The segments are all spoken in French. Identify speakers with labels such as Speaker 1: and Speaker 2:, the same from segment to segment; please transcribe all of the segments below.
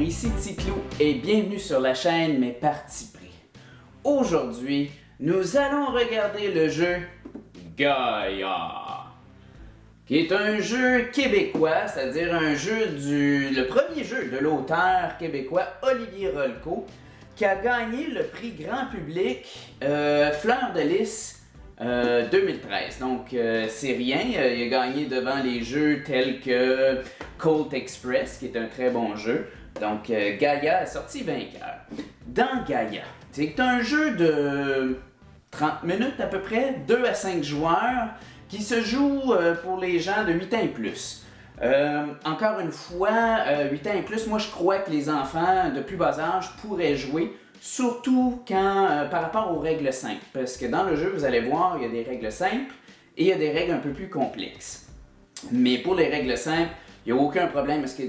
Speaker 1: ici Ticlou et bienvenue sur la chaîne Mes Parties Pris. Aujourd'hui, nous allons regarder le jeu Gaia, qui est un jeu québécois, c'est-à-dire le premier jeu de l'auteur québécois Olivier Rolleco, qui a gagné le prix grand public Fleur de Lys 2013. Donc c'est rien, il a gagné devant les jeux tels que Colt Express, qui est un très bon jeu. Donc Gaia est sorti vainqueur. Dans Gaia, c'est un jeu de 30 minutes à peu près, 2 à 5 joueurs, qui se joue pour les gens de 8 ans et plus. Encore une fois, 8 ans et plus, moi je crois que les enfants de plus bas âge pourraient jouer, surtout par rapport aux règles simples. Parce que dans le jeu, vous allez voir, il y a des règles simples et il y a des règles un peu plus complexes. Mais pour les règles simples, il n'y a aucun problème à ce que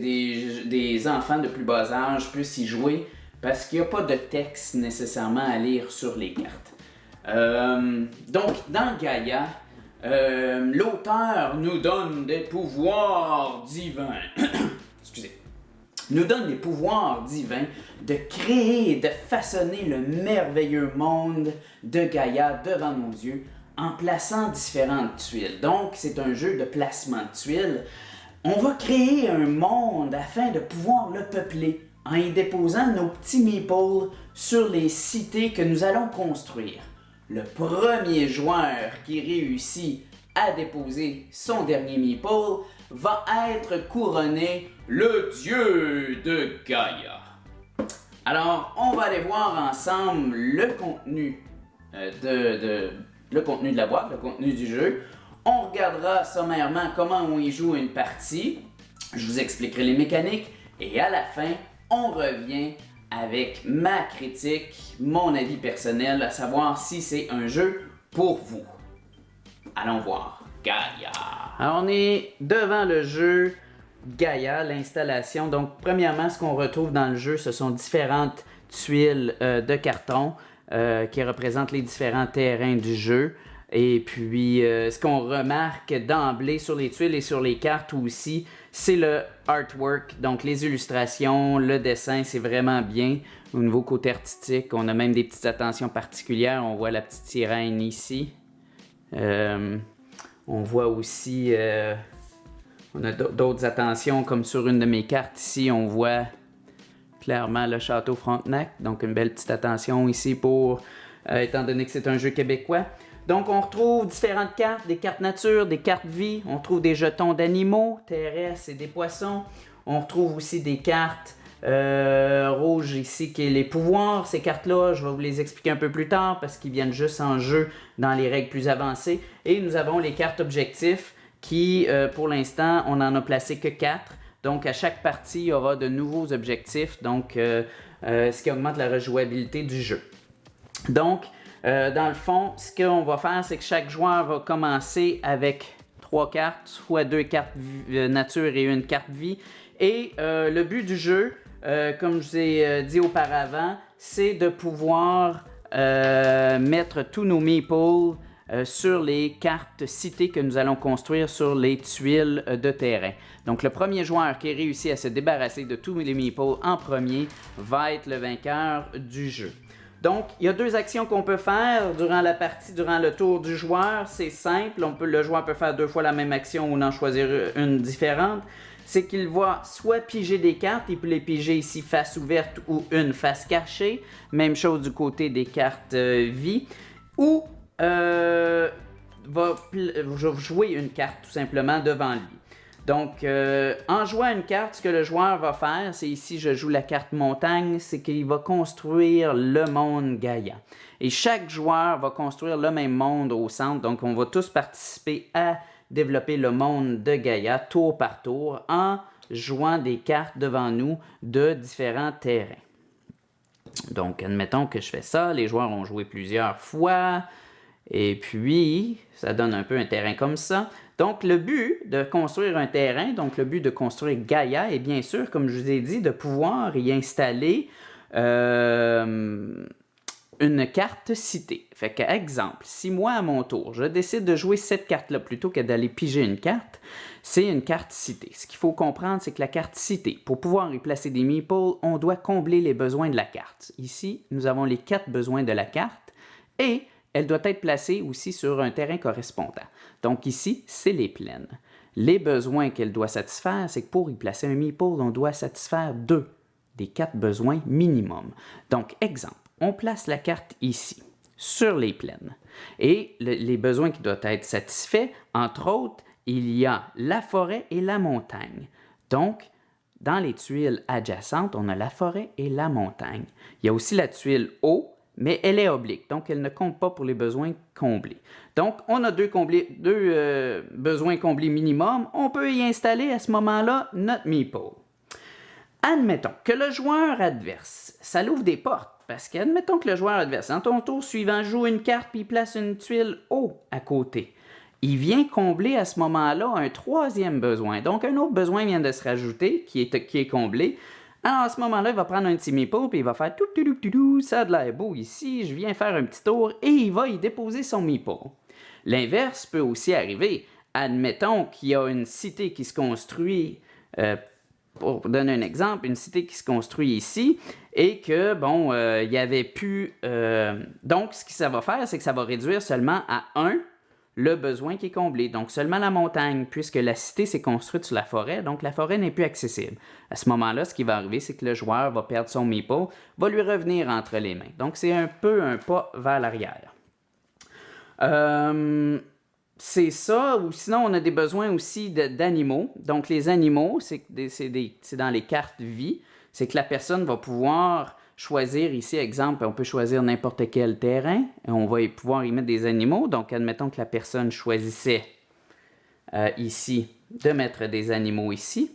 Speaker 1: des enfants de plus bas âge puissent y jouer parce qu'il n'y a pas de texte nécessairement à lire sur les cartes. Donc, dans Gaia, l'auteur nous donne des pouvoirs divins. Excusez. Nous donne des pouvoirs divins de créer et de façonner le merveilleux monde de Gaia devant nos yeux en plaçant différentes tuiles. Donc, c'est un jeu de placement de tuiles. On va créer un monde afin de pouvoir le peupler en y déposant nos petits meeples sur les cités que nous allons construire. Le premier joueur qui réussit à déposer son dernier meeple va être couronné le dieu de Gaia. Alors, on va aller voir ensemble le contenu de la boîte, le contenu du jeu. On regardera sommairement comment on y joue une partie. Je vous expliquerai les mécaniques. Et à la fin, on revient avec ma critique, mon avis personnel, à savoir si c'est un jeu pour vous. Allons voir Gaia. Alors, on est devant le jeu Gaia, l'installation. Donc, premièrement, ce qu'on retrouve dans le jeu, ce sont différentes tuiles de carton qui représentent les différents terrains du jeu. Et puis, ce qu'on remarque d'emblée sur les tuiles et sur les cartes aussi, c'est le artwork, donc les illustrations, le dessin, c'est vraiment bien. Au niveau côté artistique, on a même des petites attentions particulières. On voit la petite sirène ici. On voit aussi, on a d'autres attentions, comme sur une de mes cartes ici, on voit clairement le château Frontenac. Donc, une belle petite attention ici pour, étant donné que c'est un jeu québécois. Donc, on retrouve différentes cartes, des cartes nature, des cartes vie. On trouve des jetons d'animaux, terrestres et des poissons. On retrouve aussi des cartes rouges ici, qui est les pouvoirs. Ces cartes-là, je vais vous les expliquer un peu plus tard parce qu'ils viennent juste en jeu dans les règles plus avancées. Et nous avons les cartes objectifs qui, pour l'instant, on n'en a placé que 4. Donc, à chaque partie, il y aura de nouveaux objectifs, donc ce qui augmente la rejouabilité du jeu. Donc, dans le fond, ce qu'on va faire, c'est que chaque joueur va commencer avec 3 cartes, soit 2 cartes nature et une carte vie. Et le but du jeu, comme je vous ai dit auparavant, c'est de pouvoir mettre tous nos meeples sur les cartes cités que nous allons construire sur les tuiles de terrain. Donc, le premier joueur qui réussit à se débarrasser de tous les meeples en premier va être le vainqueur du jeu. Donc, il y a 2 actions qu'on peut faire durant la partie, durant le tour du joueur. C'est simple, le joueur peut faire 2 fois la même action ou en choisir une différente. C'est qu'il va soit piger des cartes, il peut les piger ici face ouverte ou une face cachée. Même chose du côté des cartes vie. Ou va jouer une carte tout simplement devant lui. Donc, en jouant une carte, ce que le joueur va faire, c'est ici, je joue la carte montagne, c'est qu'il va construire le monde Gaia. Et chaque joueur va construire le même monde au centre, donc on va tous participer à développer le monde de Gaia tour par tour en jouant des cartes devant nous de différents terrains. Donc, admettons que je fais ça, les joueurs ont joué plusieurs fois, et puis, ça donne un peu un terrain comme ça. Donc, le but de construire un terrain, donc le but de construire Gaia est bien sûr, comme je vous ai dit, de pouvoir y installer une carte citée. Fait que, exemple, si moi, à mon tour, je décide de jouer cette carte-là plutôt que d'aller piger une carte, c'est une carte citée. Ce qu'il faut comprendre, c'est que la carte citée, pour pouvoir y placer des meeples, on doit combler les besoins de la carte. Ici, nous avons les 4 besoins de la carte et elle doit être placée aussi sur un terrain correspondant. Donc ici, c'est les plaines. Les besoins qu'elle doit satisfaire, c'est que pour y placer un meeple, on doit satisfaire 2 des 4 besoins minimum. Donc, exemple, on place la carte ici, sur les plaines. Et les besoins qui doivent être satisfaits, entre autres, il y a la forêt et la montagne. Donc, dans les tuiles adjacentes, on a la forêt et la montagne. Il y a aussi la tuile eau, mais elle est oblique, donc elle ne compte pas pour les besoins comblés. Donc, on a deux besoins comblés minimum. On peut y installer à ce moment-là notre meeple. Admettons que le joueur adverse, ça l'ouvre des portes, parce qu'admettons que le joueur adverse, dans ton tour suivant, joue une carte puis il place une tuile haut à côté. Il vient combler à ce moment-là un 3e besoin. Donc, un autre besoin vient de se rajouter, qui est comblé. Alors, à ce moment-là, il va prendre un petit meeple puis il va faire tout, ça a de l'air beau ici, je viens faire un petit tour et il va y déposer son meeple. L'inverse peut aussi arriver. Admettons qu'il y a une cité qui se construit, pour donner un exemple, une cité qui se construit ici et que, bon, il y avait plus... donc, ce que ça va faire, c'est que ça va réduire seulement à 1 le besoin qui est comblé. Donc, seulement la montagne, puisque la cité s'est construite sur la forêt, donc la forêt n'est plus accessible. À ce moment-là, ce qui va arriver, c'est que le joueur va perdre son meeple, va lui revenir entre les mains. Donc, c'est un peu un pas vers l'arrière. C'est ça, ou sinon on a des besoins aussi d'animaux. Donc les animaux, c'est dans les cartes vie, c'est que la personne va pouvoir choisir ici, exemple, on peut choisir n'importe quel terrain, et on va pouvoir y mettre des animaux. Donc admettons que la personne choisissait ici de mettre des animaux ici.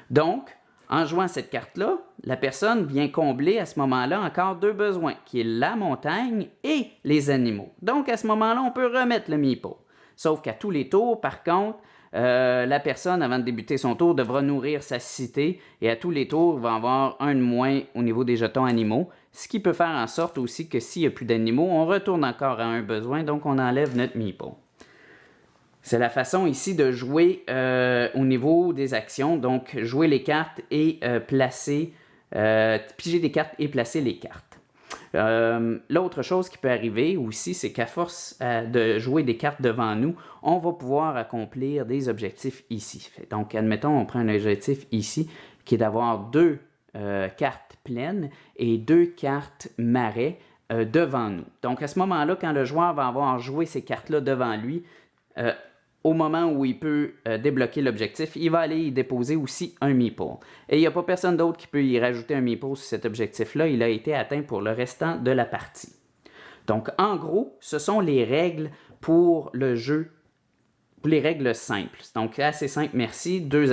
Speaker 1: Donc, en jouant cette carte-là, la personne vient combler à ce moment-là encore 2 besoins, qui est la montagne et les animaux. Donc à ce moment-là, on peut remettre le meeple. Sauf qu'à tous les tours, par contre, la personne, avant de débuter son tour, devra nourrir sa cité et à tous les tours, il va avoir un de moins au niveau des jetons animaux, ce qui peut faire en sorte aussi que s'il n'y a plus d'animaux, on retourne encore à un besoin, donc on enlève notre meeple. C'est la façon ici de jouer au niveau des actions, donc jouer les cartes et piger des cartes et placer les cartes. L'autre chose qui peut arriver aussi, c'est qu'à force de jouer des cartes devant nous, on va pouvoir accomplir des objectifs ici. Donc, admettons, on prend un objectif ici qui est d'avoir 2 cartes pleines et 2 cartes marais devant nous. Donc, à ce moment-là, quand le joueur va avoir joué ces cartes-là devant lui, au moment où il peut débloquer l'objectif, il va aller y déposer aussi un meeple. Et il n'y a pas personne d'autre qui peut y rajouter un meeple sur cet objectif-là. Il a été atteint pour le restant de la partie. Donc, en gros, ce sont les règles pour le jeu, les règles simples. Donc, assez simple, merci. Deux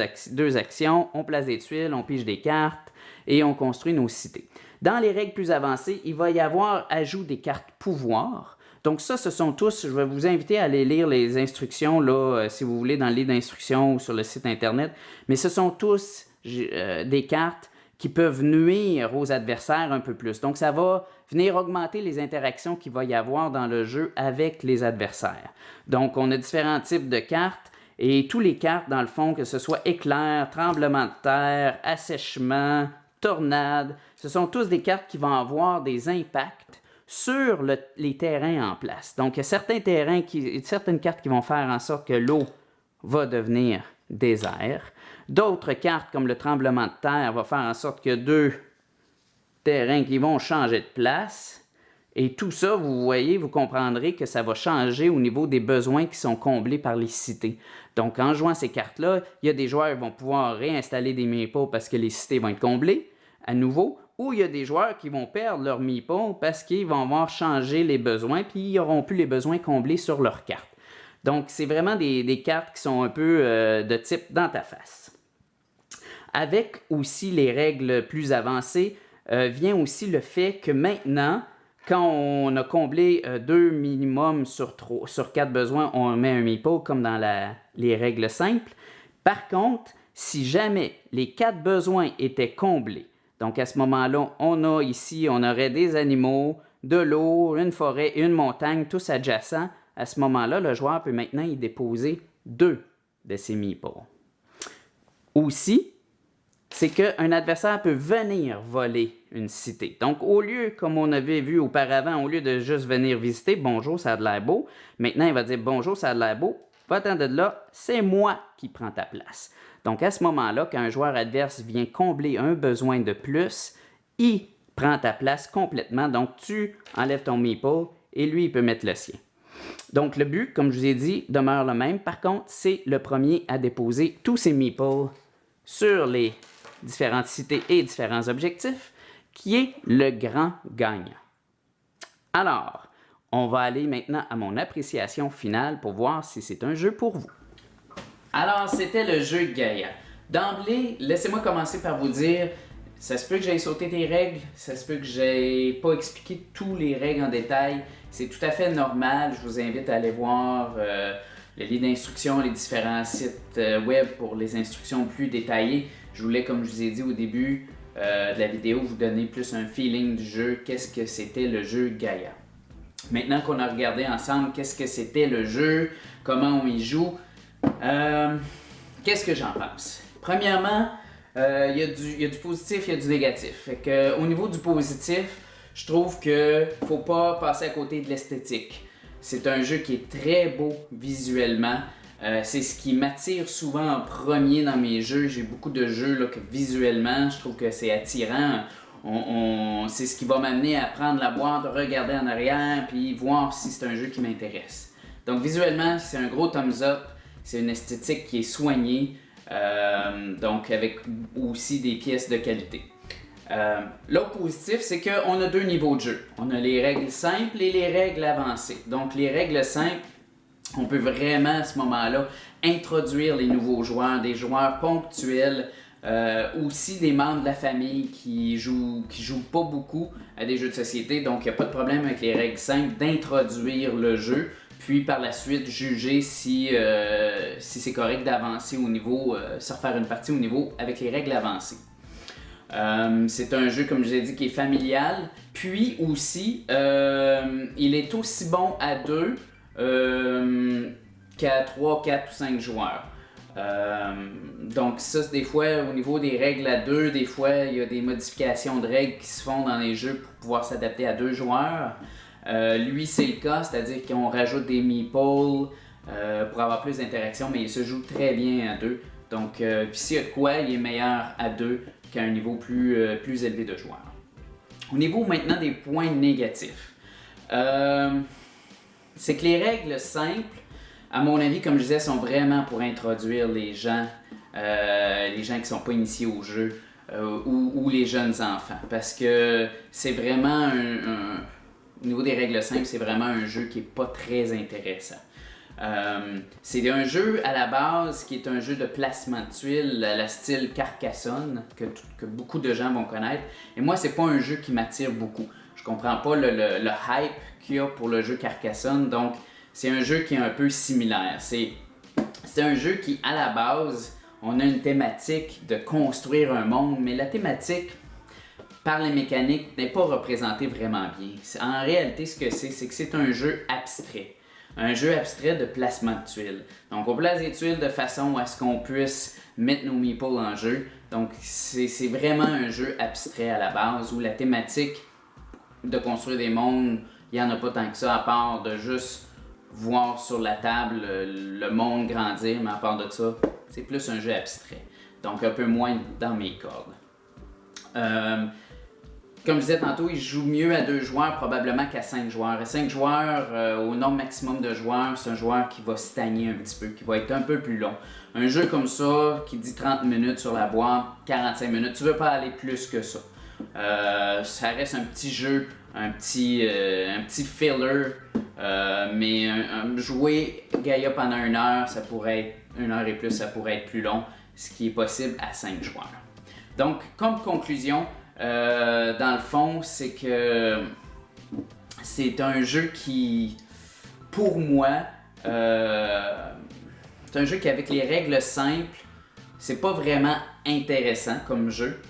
Speaker 1: actions, on place des tuiles, on pige des cartes et on construit nos cités. Dans les règles plus avancées, il va y avoir ajout des cartes pouvoir. Donc ça, ce sont tous, je vais vous inviter à aller lire les instructions, là, si vous voulez, dans le livre d'instructions ou sur le site Internet. Mais ce sont tous des cartes qui peuvent nuire aux adversaires un peu plus. Donc ça va venir augmenter les interactions qu'il va y avoir dans le jeu avec les adversaires. Donc on a différents types de cartes et tous les cartes, dans le fond, que ce soit éclair, tremblement de terre, assèchement, tornade, ce sont tous des cartes qui vont avoir des impacts sur les terrains en place. Donc, il y a certaines cartes qui vont faire en sorte que l'eau va devenir désert. D'autres cartes, comme le tremblement de terre, va faire en sorte qu'il y a 2 terrains qui vont changer de place. Et tout ça, vous voyez, vous comprendrez que ça va changer au niveau des besoins qui sont comblés par les cités. Donc, en jouant ces cartes-là, il y a des joueurs qui vont pouvoir réinstaller des meeples parce que les cités vont être comblées à nouveau, ou il y a des joueurs qui vont perdre leur meeple parce qu'ils vont avoir changé les besoins puis ils n'auront plus les besoins comblés sur leur carte. Donc, c'est vraiment des cartes qui sont un peu de type dans ta face. Avec aussi les règles plus avancées, vient aussi le fait que maintenant, quand on a comblé 2 minimums sur 4 besoins, on met un meeple comme dans les règles simples. Par contre, si jamais les 4 besoins étaient comblés, donc à ce moment-là, on aurait des animaux, de l'eau, une forêt et une montagne, tous adjacents, à ce moment-là, le joueur peut maintenant y déposer 2 de ses meeples. Aussi, c'est qu'un adversaire peut venir voler une cité. Donc, au lieu, comme on avait vu auparavant, au lieu de juste venir visiter, bonjour, ça a de l'air beau, maintenant il va dire bonjour, ça a de l'air beau, va-t'en de là, c'est moi qui prends ta place. Donc, à ce moment-là, quand un joueur adverse vient combler un besoin de plus, il prend ta place complètement. Donc, tu enlèves ton meeple et lui, il peut mettre le sien. Donc, le but, comme je vous ai dit, demeure le même. Par contre, c'est le premier à déposer tous ses meeples sur les différentes cités et différents objectifs, qui est le grand gagnant. Alors, on va aller maintenant à mon appréciation finale pour voir si c'est un jeu pour vous. Alors, c'était le jeu Gaïa. D'emblée, laissez-moi commencer par vous dire, ça se peut que j'aie sauté des règles, ça se peut que j'aie pas expliqué tous les règles en détail. C'est tout à fait normal. Je vous invite à aller voir le livre d'instructions, les différents sites web pour les instructions plus détaillées. Je voulais, comme je vous ai dit au début de la vidéo, vous donner plus un feeling du jeu, qu'est-ce que c'était le jeu Gaïa. Maintenant qu'on a regardé ensemble qu'est-ce que c'était le jeu, comment on y joue, qu'est-ce que j'en pense? Premièrement, il y a du positif, il y a du négatif. Fait que, au niveau du positif, je trouve que faut pas passer à côté de l'esthétique. C'est un jeu qui est très beau visuellement. C'est ce qui m'attire souvent en premier dans mes jeux. J'ai beaucoup de jeux là, que visuellement, je trouve que c'est attirant. C'est ce qui va m'amener à prendre la boîte, regarder en arrière, puis voir si c'est un jeu qui m'intéresse. Donc visuellement, c'est un gros thumbs up. C'est une esthétique qui est soignée, donc avec aussi des pièces de qualité. L'autre positif, c'est qu'on a 2 niveaux de jeu. On a les règles simples et les règles avancées. Donc les règles simples, on peut vraiment à ce moment-là introduire les nouveaux joueurs, des joueurs ponctuels, aussi des membres de la famille qui jouent pas beaucoup à des jeux de société. Donc il n'y a pas de problème avec les règles simples d'introduire le jeu, puis par la suite juger si c'est correct d'avancer au niveau, se refaire une partie au niveau avec les règles avancées. C'est un jeu, comme je l'ai dit, qui est familial. Puis aussi, il est aussi bon à 2 qu'à 3, 4 ou 5 joueurs. Donc ça, c'est des fois, au niveau des règles à 2, des fois, il y a des modifications de règles qui se font dans les jeux pour pouvoir s'adapter à 2 joueurs. Lui, c'est le cas, c'est-à-dire qu'on rajoute des meeples pour avoir plus d'interaction, mais il se joue très bien à 2. Donc, puis s'il y a de quoi, il est meilleur à 2 qu'à un niveau plus élevé de joueurs. Au niveau maintenant des points négatifs, c'est que les règles simples, à mon avis, comme je disais, sont vraiment pour introduire les gens qui ne sont pas initiés au jeu ou les jeunes enfants. Parce que c'est vraiment au niveau des règles simples, c'est vraiment un jeu qui n'est pas très intéressant. C'est un jeu à la base qui est un jeu de placement de tuiles à la style Carcassonne que beaucoup de gens vont connaître. Et moi, c'est pas un jeu qui m'attire beaucoup. Je comprends pas le hype qu'il y a pour le jeu Carcassonne. Donc, c'est un jeu qui est un peu similaire. C'est un jeu qui, à la base, on a une thématique de construire un monde, mais la thématique, par les mécaniques, n'est pas représentée vraiment bien. En réalité, ce que c'est que c'est un jeu abstrait. Un jeu abstrait de placement de tuiles. Donc, on place des tuiles de façon à ce qu'on puisse mettre nos meeples en jeu. Donc, c'est vraiment un jeu abstrait à la base où la thématique de construire des mondes, il n'y en a pas tant que ça, à part de juste voir sur la table le monde grandir, mais à part de ça, c'est plus un jeu abstrait. Donc, un peu moins dans mes cordes. Comme je disais tantôt, il joue mieux à 2 joueurs probablement qu'à 5 joueurs. À 5 joueurs, au nombre maximum de joueurs, c'est un joueur qui va stagner un petit peu, qui va être un peu plus long. Un jeu comme ça, qui dit 30 minutes sur la boîte, 45 minutes, tu veux pas aller plus que ça. Ça reste un petit jeu, un petit filler, mais jouer Gaïa pendant 1 heure, ça pourrait être 1 heure et plus, ça pourrait être plus long, ce qui est possible à 5 joueurs. Donc, comme conclusion, dans le fond, c'est que c'est un jeu qui, pour moi, c'est un jeu qui, avec les règles simples, c'est pas vraiment intéressant comme jeu.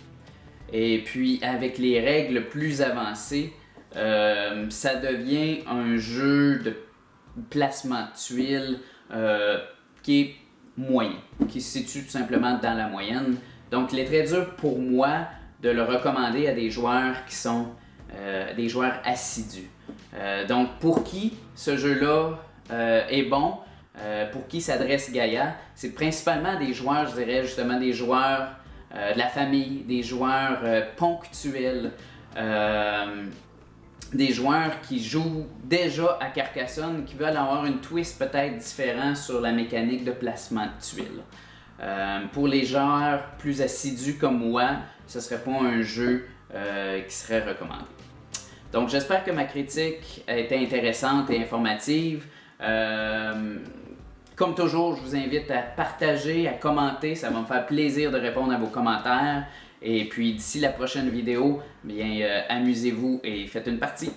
Speaker 1: Et puis, avec les règles plus avancées, ça devient un jeu de placement de tuiles qui est moyen, qui se situe tout simplement dans la moyenne. Donc il est très dur pour moi de le recommander à des joueurs qui sont des joueurs assidus. Donc pour qui ce jeu-là est bon, pour qui s'adresse Gaïa, c'est principalement des joueurs, je dirais justement des joueurs de la famille, des joueurs ponctuels, des joueurs qui jouent déjà à Carcassonne, qui veulent avoir une twist peut-être différente sur la mécanique de placement de tuiles. Pour les joueurs plus assidus comme moi, ce ne serait pas un jeu qui serait recommandé. Donc j'espère que ma critique a été intéressante et informative. Comme toujours, je vous invite à partager, à commenter, ça va me faire plaisir de répondre à vos commentaires. Et puis d'ici la prochaine vidéo, bien amusez-vous et faites une partie.